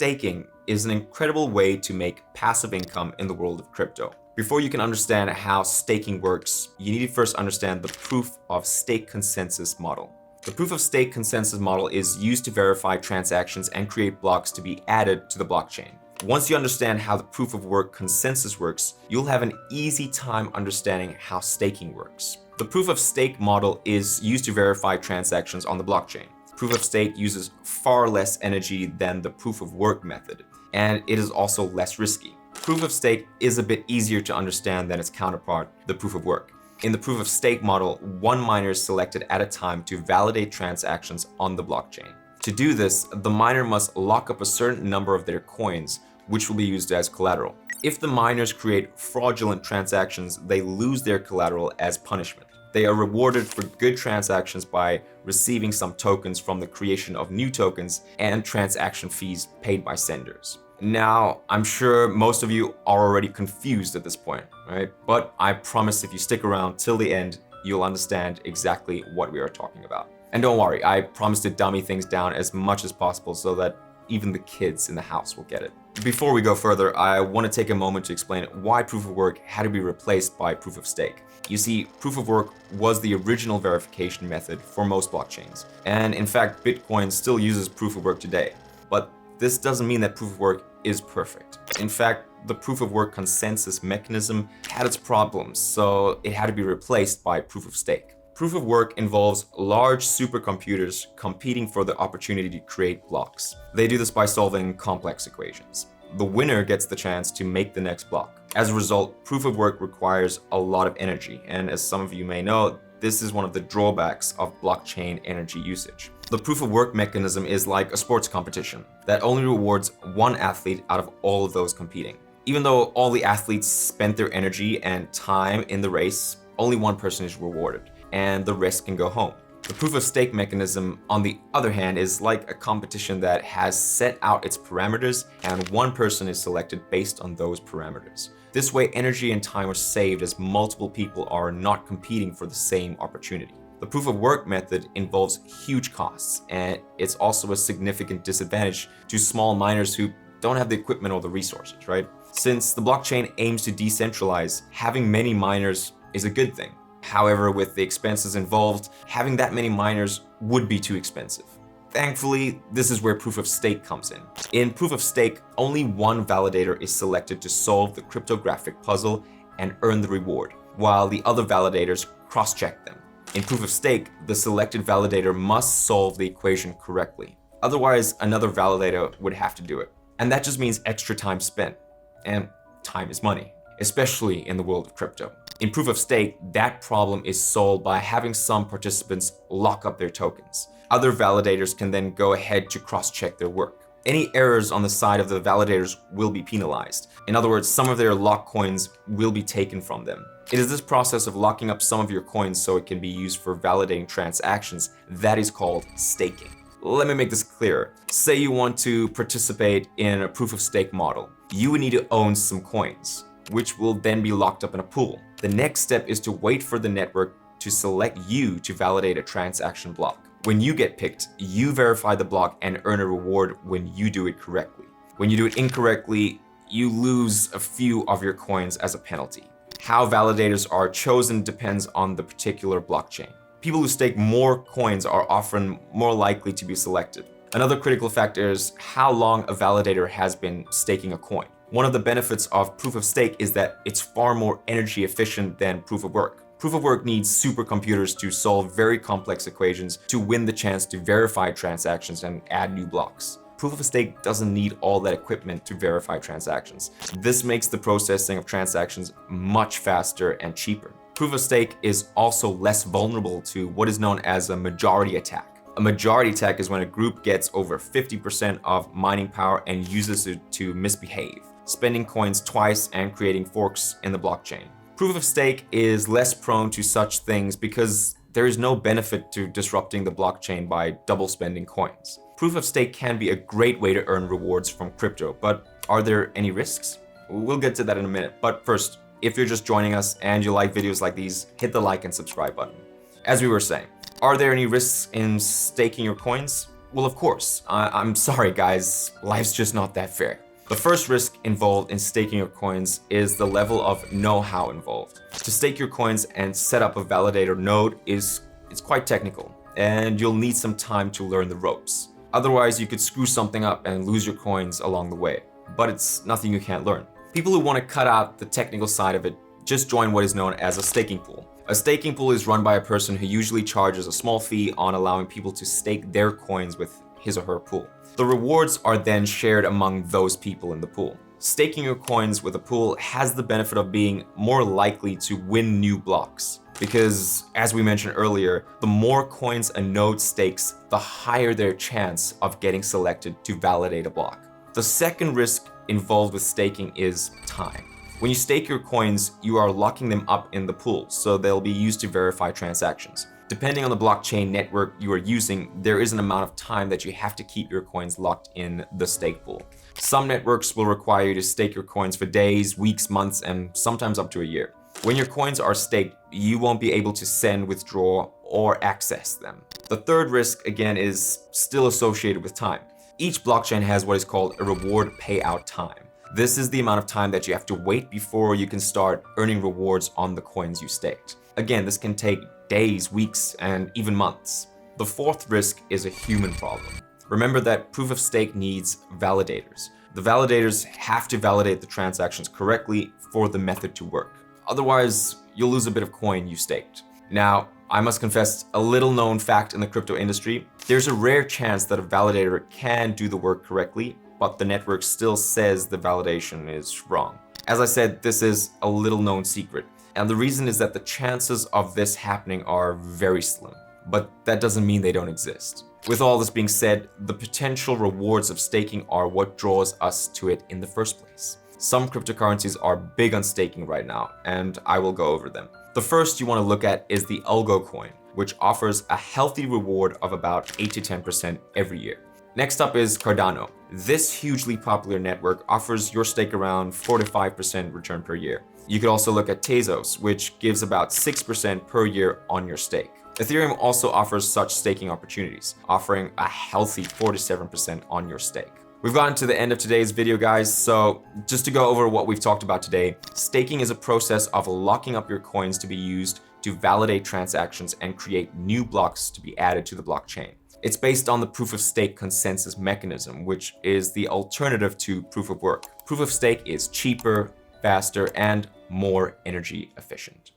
staking is an incredible way to make passive income in the world of crypto. Before you can understand how staking works, you need to first understand the proof of stake consensus model. The proof of stake consensus model is used to verify transactions and create blocks to be added to the blockchain. Once you understand how the proof of work consensus works, you'll have an easy time understanding how staking works. The proof of stake model is used to verify transactions on the blockchain. Proof of stake uses far less energy than the proof of work method, and it is also less risky. Proof of stake is a bit easier to understand than its counterpart, the proof of work. In the proof of stake model, one miner is selected at a time to validate transactions on the blockchain. To do this, the miner must lock up a certain number of their coins, which will be used as collateral. If the miners create fraudulent transactions, they lose their collateral as punishment. They are rewarded for good transactions by receiving some tokens from the creation of new tokens and transaction fees paid by senders. Now, I'm sure most of you are already confused at this point, right? But I promise if you stick around till the end, you'll understand exactly what we are talking about. And don't worry, I promise to dummy things down as much as possible so that even the kids in the house will get it. Before we go further, I want to take a moment to explain why proof of work had to be replaced by proof of stake. You see, proof of work was the original verification method for most blockchains. And in fact, Bitcoin still uses proof of work today. But this doesn't mean that proof of work is perfect. In fact, the proof of work consensus mechanism had its problems, so it had to be replaced by proof of stake. Proof of work involves large supercomputers competing for the opportunity to create blocks. They do this by solving complex equations. The winner gets the chance to make the next block. As a result, proof of work requires a lot of energy, and as some of you may know, this is one of the drawbacks of blockchain energy usage. The proof of work mechanism is like a sports competition that only rewards one athlete out of all of those competing. Even though all the athletes spent their energy and time in the race, only one person is rewarded, and the rest can go home. The proof of stake mechanism, on the other hand, is like a competition that has set out its parameters and one person is selected based on those parameters. This way, energy and time are saved as multiple people are not competing for the same opportunity. The proof of work method involves huge costs, and it's also a significant disadvantage to small miners who don't have the equipment or the resources, right? Since the blockchain aims to decentralize, having many miners is a good thing. However, with the expenses involved, having that many miners would be too expensive. Thankfully, this is where proof of stake comes in. In proof of stake, only one validator is selected to solve the cryptographic puzzle and earn the reward, while the other validators cross-check them. In proof of stake, the selected validator must solve the equation correctly. Otherwise, another validator would have to do it. And that just means extra time spent. And time is money, especially in the world of crypto. In proof of stake, that problem is solved by having some participants lock up their tokens. Other validators can then go ahead to cross-check their work. Any errors on the side of the validators will be penalized. In other words, some of their locked coins will be taken from them. It is this process of locking up some of your coins so it can be used for validating transactions that is called staking. Let me make this clearer. Say you want to participate in a proof of stake model. You would need to own some coins, which will then be locked up in a pool. The next step is to wait for the network to select you to validate a transaction block. When you get picked, you verify the block and earn a reward when you do it correctly. When you do it incorrectly, you lose a few of your coins as a penalty. How validators are chosen depends on the particular blockchain. People who stake more coins are often more likely to be selected. Another critical factor is how long a validator has been staking a coin. One of the benefits of proof of stake is that it's far more energy efficient than proof of work. Proof of work needs supercomputers to solve very complex equations to win the chance to verify transactions and add new blocks. Proof of stake doesn't need all that equipment to verify transactions. This makes the processing of transactions much faster and cheaper. Proof of stake is also less vulnerable to what is known as a majority attack. A majority attack is when a group gets over 50% of mining power and uses it to misbehave, spending coins twice and creating forks in the blockchain. Proof of stake is less prone to such things because there is no benefit to disrupting the blockchain by double spending coins. Proof of stake can be a great way to earn rewards from crypto, but are there any risks? We'll get to that in a minute, but first, if you're just joining us and you like videos like these, hit the like and subscribe button. As we were saying, are there any risks in staking your coins? Well, of course. I'm sorry, guys. Life's just not that fair. The first risk involved in staking your coins is the level of know-how involved. To stake your coins and set up a validator node it's quite technical, and you'll need some time to learn the ropes. Otherwise, you could screw something up and lose your coins along the way. But it's nothing you can't learn. People who want to cut out the technical side of it just join what is known as a staking pool. A staking pool is run by a person who usually charges a small fee on allowing people to stake their coins with his or her pool. The rewards are then shared among those people in the pool. Staking your coins with a pool has the benefit of being more likely to win new blocks. Because, as we mentioned earlier, the more coins a node stakes, the higher their chance of getting selected to validate a block. The second risk involved with staking is time. When you stake your coins, you are locking them up in the pool, so they'll be used to verify transactions. Depending on the blockchain network you are using, there is an amount of time that you have to keep your coins locked in the stake pool. Some networks will require you to stake your coins for days, weeks, months, and sometimes up to a year. When your coins are staked, you won't be able to send, withdraw, or access them. The third risk, again, is still associated with time. Each blockchain has what is called a reward payout time. This is the amount of time that you have to wait before you can start earning rewards on the coins you staked. Again, this can take days, weeks, and even months. The fourth risk is a human problem. Remember that proof of stake needs validators. The validators have to validate the transactions correctly for the method to work. Otherwise, you'll lose a bit of coin you staked. Now, I must confess a little known fact in the crypto industry. There's a rare chance that a validator can do the work correctly, but the network still says the validation is wrong. As I said, this is a little known secret. And the reason is that the chances of this happening are very slim, but that doesn't mean they don't exist. With all this being said, the potential rewards of staking are what draws us to it in the first place. Some cryptocurrencies are big on staking right now, and I will go over them. The first you want to look at is the Algo coin, which offers a healthy reward of about 8 to 10% every year. Next up is Cardano. This hugely popular network offers your stake around 4 to 5% return per year. You could also look at Tezos, which gives about 6% per year on your stake. Ethereum also offers such staking opportunities, offering a healthy 4 to 7% on your stake. We've gotten to the end of today's video, guys, so just to go over what we've talked about today, staking is a process of locking up your coins to be used to validate transactions and create new blocks to be added to the blockchain. It's based on the proof of stake consensus mechanism, which is the alternative to proof of work. Proof of stake is cheaper, faster, and more energy efficient.